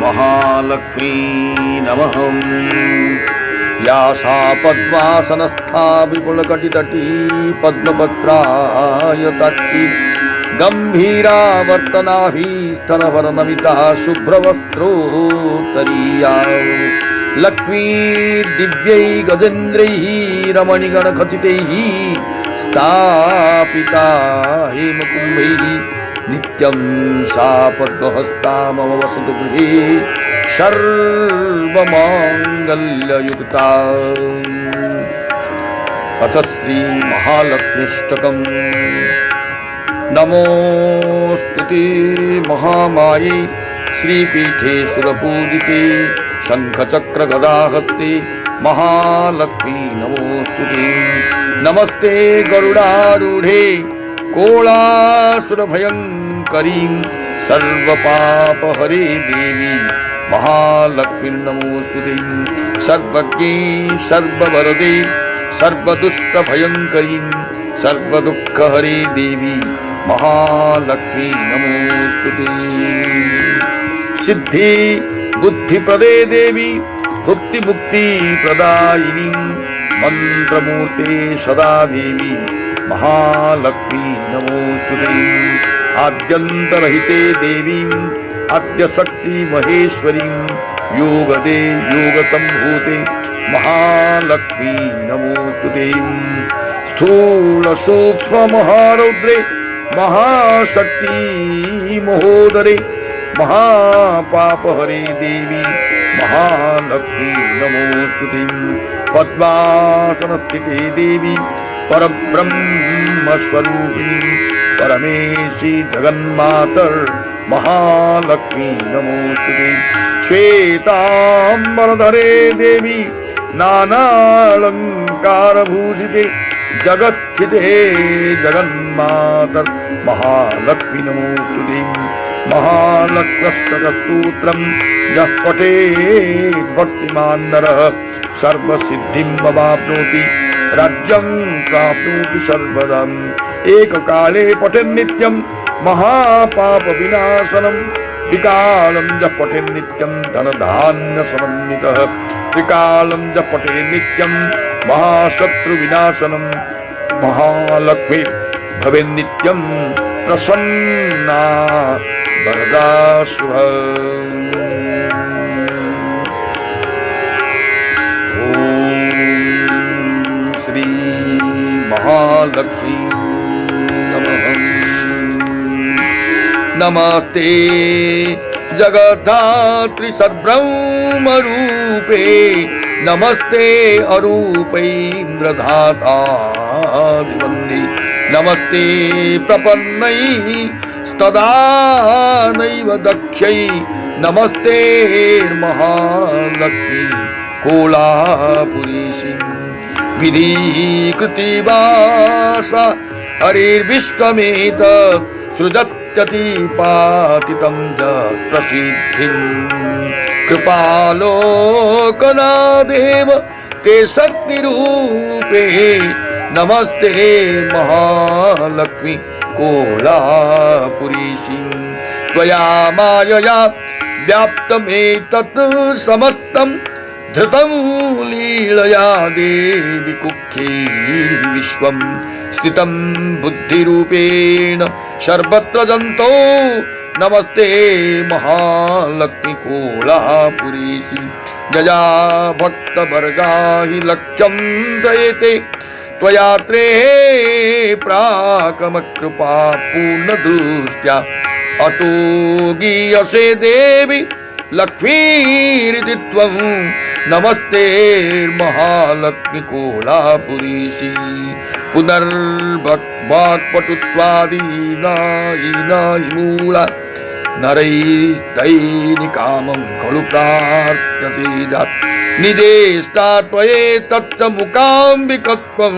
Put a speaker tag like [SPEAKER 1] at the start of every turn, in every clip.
[SPEAKER 1] महालक्ष्मी नमः। या सा पद्मासनस्था विपुलकटितटी पद्मपत्रायताक्षी गंभीरा वर्तनाभि स्तनवरनमिता शुभ्रवस्त्रोत्तरीया लक्ष्मी दिव्यै गजेन्द्रैः रमणीगणखचितैः स्थापिता हेमकुम्भैः नित्यं सा पद्महस्ता मम वसतु गृहे सर्वमाङ्गल्ययुक्ता। अथ श्री महालक्ष्मीष्टकम्। नमोस्तुते महामाये श्रीपीठे सुरपूजिते शङ्खचक्रगदाहस्ते महालक्ष्मी नमोस्तुते। नमस्ते गरुडारूढे कोलासुरभयङ्करी सर्वपापहरे देवी महालक्ष्मी नमोस्तुते। सर्वज्ञे सर्ववरदे सर्वदुष्टभयङ्करी सर्वदुःखहरे देवी महालक्ष्मी नमोस्तुते। सिद्धि बुद्धिप्रदे देवी भुक्तिमुक्तिप्रदायिनी मंत्रमूर्ते सदा देवी महालक्ष्मी नमोस्तुते। आद्यन्तरहिते देवी आद्यशक्ति महेश्वरी योगदे योगसम्भूते महालक्ष्मी नमोस्तुते। स्थूल सूक्ष्म महारौद्रे महाशक्ति महोदरे महापापहरे देवी महालक्ष्मी नमोस्तुते। पद्मासनस्थिते देवी परब्रह्मस्वरूपिणी परमेशी जगन्मातर महालक्ष्मी नमोस्तुते। श्वेतांबरधरे देवी नानालंकारभूषिते जगत्स्थिते जगन्मातर महालक्ष्मी नमोस्तुते। महालक्ष्म्यष्टकस्तोत्रं यः पठेत् भक्तिमान् नरः सर्वसिद्धिं मवाप्नोति राज्यं प्राप्नोति सर्वदा। एककाले पठेन्नित्यं महापापविनाशनं त्रिकालं यः पठेन्नित्यं धनधान्यसमन्वितः त्रिकालं यः पठेन्नित्यं महाशत्रुविनाशनं महालक्ष्मी भवेन्नित्यं प्रसन्ना वरदा शुभा। श्री महालक्ष्मी नमः। नमस्ते जगद्धात्री सद्ब्रह्मरूपे नमस्ते अरूपैन्द्रधातादिवन्दे नमस्ते प्रपन्नैः स्तदा नैव दक्षै नमस्ते महालक्ष्मी कोलापुरीशी। विधीकृति वासा हरिर्विश्वमेतत् सृजत्यति पातितं जत् प्रसिद्धिं कृपालोकनादेव ते शक्तिरूपे नमस्ते महालक्ष्मी कोलापुरीशी। त्वया मायया व्याप्तमेतत् समस्तं धृतं लीलया देवी कुक्षे विश्वं स्थितं बुद्धिरूपेण सर्वत्र जन्तो नमस्ते महालक्ष्मी कोलापुरीशी। जया भक्तवर्गा हि लक्ष्यं दयेते त्वया त्रेः प्राकमकृपा पूर्णदृष्ट्या अतो गीयसे देवी लक्ष्मीरिति त्वं नमस्ते महालक्ष्मी कोलापुरीशी। पुनर्वाक्पटुत्वादीनायि मूला नरैस्तैनिकामं खलु प्रार्थ्यसे जात् निदेष्टा त्वयेतच्च मुकाम्बिकत्वं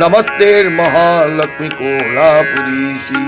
[SPEAKER 1] नमस्ते महालक्ष्मी कोलापुरीशी।